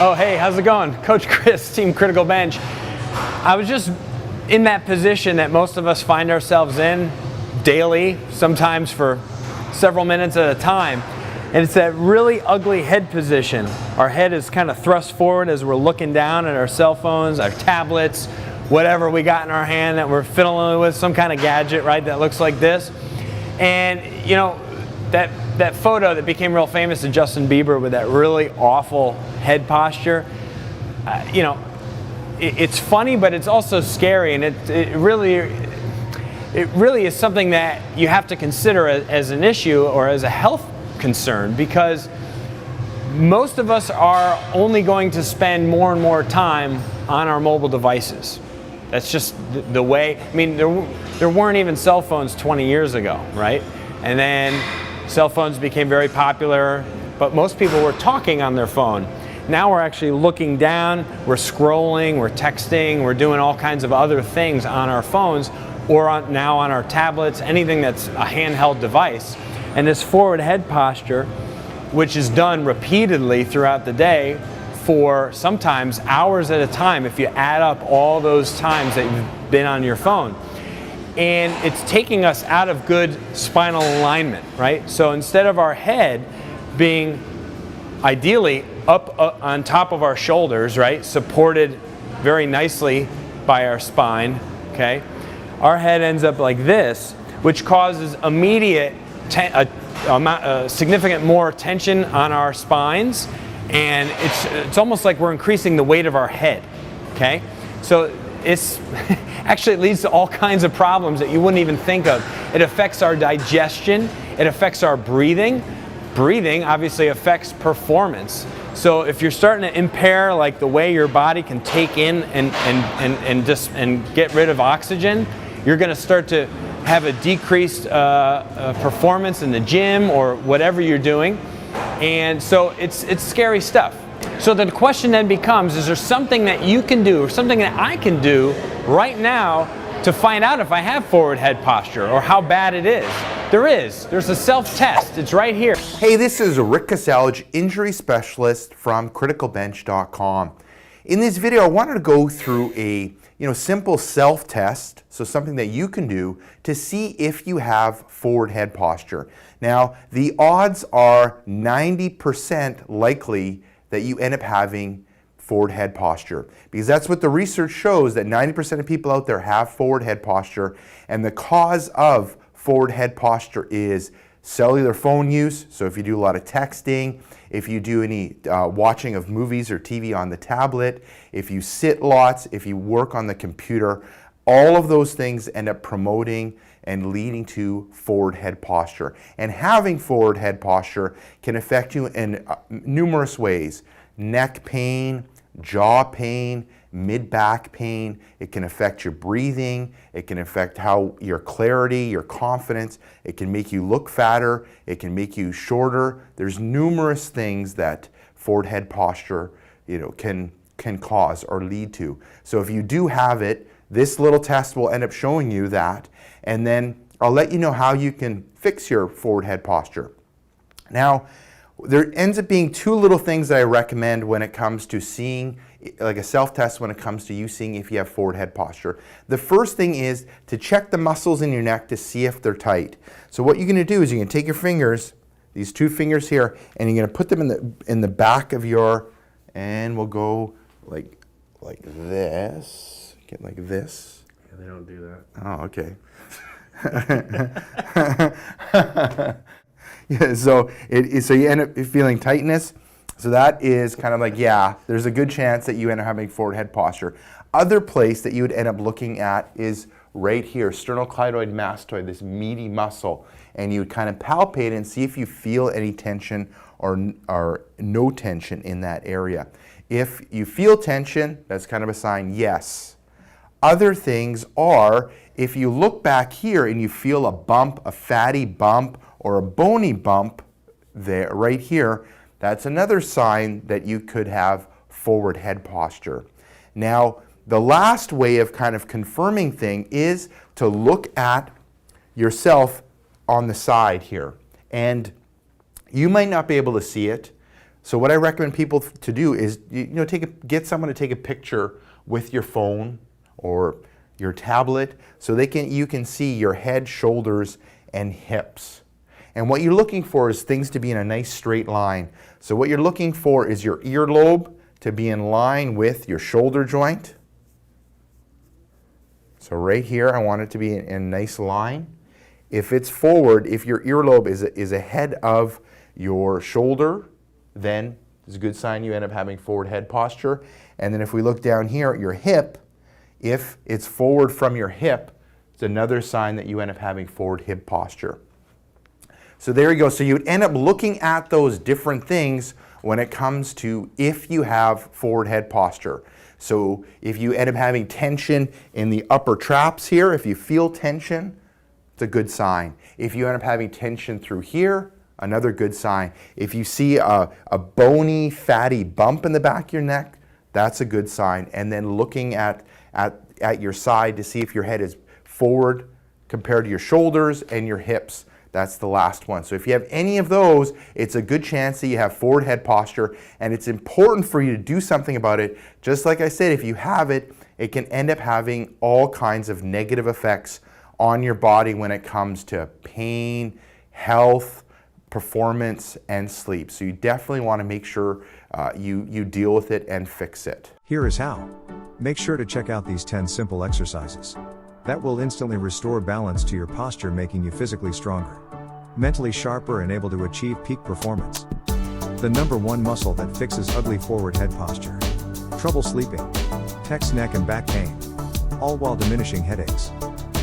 Oh, hey, how's it going? Coach Chris, Team Critical Bench. I was just in that position that most of us find ourselves in daily, sometimes for several minutes at a time. And it's that really ugly head position. Our head is kind of thrust forward as we're looking down at our cell phones, our tablets, whatever we got in our hand that we're fiddling with, some kind of gadget, right, that looks like this. And, you know, that photo that became real famous of Justin Bieber with that really awful head posture, you know, it's funny, but it's also scary, and it really is something that you have to consider as an issue or as a health concern, because most of us are only going to spend more and more time on our mobile devices. That's just the way. I mean, there weren't even cell phones 20 years ago, right? And then cell phones became very popular, but most people were talking on their phone. Now we're actually looking down, we're scrolling, we're texting, we're doing all kinds of other things on our phones or now on our tablets, anything that's a handheld device. And this forward head posture, which is done repeatedly throughout the day for sometimes hours at a time, if you add up all those times that you've been on your phone. And it's taking us out of good spinal alignment, right? So instead of our head being ideally up on top of our shoulders, right, supported very nicely by our spine, okay, our head ends up like this, which causes immediate significant more tension on our spines, and it's almost like we're increasing the weight of our head, okay? So it's actually, it leads to all kinds of problems that you wouldn't even think of. It affects our digestion, it affects our breathing. Breathing obviously affects performance. So if you're starting to impair like the way your body can take in and get rid of oxygen, you're going to start to have a decreased performance in the gym or whatever you're doing. And so it's scary stuff. So the question then becomes, is there something that you can do or something that I can do right now to find out if I have forward head posture or how bad it is? There is. There's a self-test. It's right here. Hey, this is Rick Kasalj, injury specialist from criticalbench.com. In this video, I wanted to go through a simple self-test, so something that you can do to see if you have forward head posture. Now, the odds are 90% likely that you end up having forward head posture, because that's what the research shows, that 90% of people out there have forward head posture, and the cause of forward head posture is cellular phone use. So if you do a lot of texting, if you do any watching of movies or TV on the tablet, if you sit lots, if you work on the computer, all of those things end up promoting and leading to forward head posture. And having forward head posture can affect you in numerous ways: neck pain, jaw pain, mid-back pain. It can affect your breathing. It can affect how your clarity, your confidence. It can make you look fatter. It can make you shorter. There's numerous things that forward head posture, can cause or lead to. So if you do have it, this little test will end up showing you that, and then I'll let you know how you can fix your forward head posture. Now, there ends up being two little things that I recommend when it comes to seeing, like a self-test when it comes to you seeing if you have forward head posture. The first thing is to check the muscles in your neck to see if they're tight. So what you're going to do is you're going to take your fingers, these two fingers here, and you're going to put them in the back of your, and we'll go like this, get like this. Yeah, they don't do that. Oh, okay. Yeah, so you end up feeling tightness. So that is kind of like, yeah, there's a good chance that you end up having forward head posture. Other place that you would end up looking at is right here, sternocleidoid mastoid, this meaty muscle. And you would kind of palpate and see if you feel any tension or no tension in that area. If you feel tension, that's kind of a sign, yes. Other things are, if you look back here and you feel a bump, a fatty bump, or a bony bump there, right here, that's another sign that you could have forward head posture. Now, the last way of kind of confirming thing is to look at yourself on the side here. And you might not be able to see it. So what I recommend people to do is, get someone to take a picture with your phone or your tablet so you can see your head, shoulders, and hips. And what you're looking for is things to be in a nice straight line. So what you're looking for is your earlobe to be in line with your shoulder joint. So right here, I want it to be in a nice line. If it's forward, if your earlobe is ahead of your shoulder, then it's a good sign you end up having forward head posture. And then if we look down here at your hip, if it's forward from your hip, it's another sign that you end up having forward hip posture. So there you go. So you'd end up looking at those different things when it comes to if you have forward head posture. So if you end up having tension in the upper traps here, if you feel tension, it's a good sign. If you end up having tension through here, another good sign. If you see a bony, fatty bump in the back of your neck, that's a good sign. And then looking at your side to see if your head is forward compared to your shoulders and your hips. That's the last one. So if you have any of those, it's a good chance that you have forward head posture, and it's important for you to do something about it. Just like I said, if you have it, it can end up having all kinds of negative effects on your body when it comes to pain, health, performance, and sleep. So you definitely want to make sure you deal with it and fix it. Here is how. Make sure to check out these 10 simple exercises that will instantly restore balance to your posture, making you physically stronger, mentally sharper, and able to achieve peak performance. The number one muscle that fixes ugly forward head posture, trouble sleeping, tense neck and back pain, all while diminishing headaches,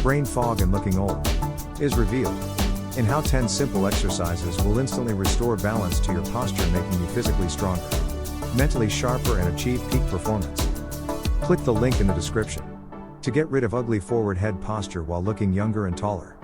brain fog, and looking old, is revealed in how 10 simple exercises will instantly restore balance to your posture, making you physically stronger, mentally sharper, and achieve peak performance. Click the link in the description to get rid of ugly forward head posture while looking younger and taller.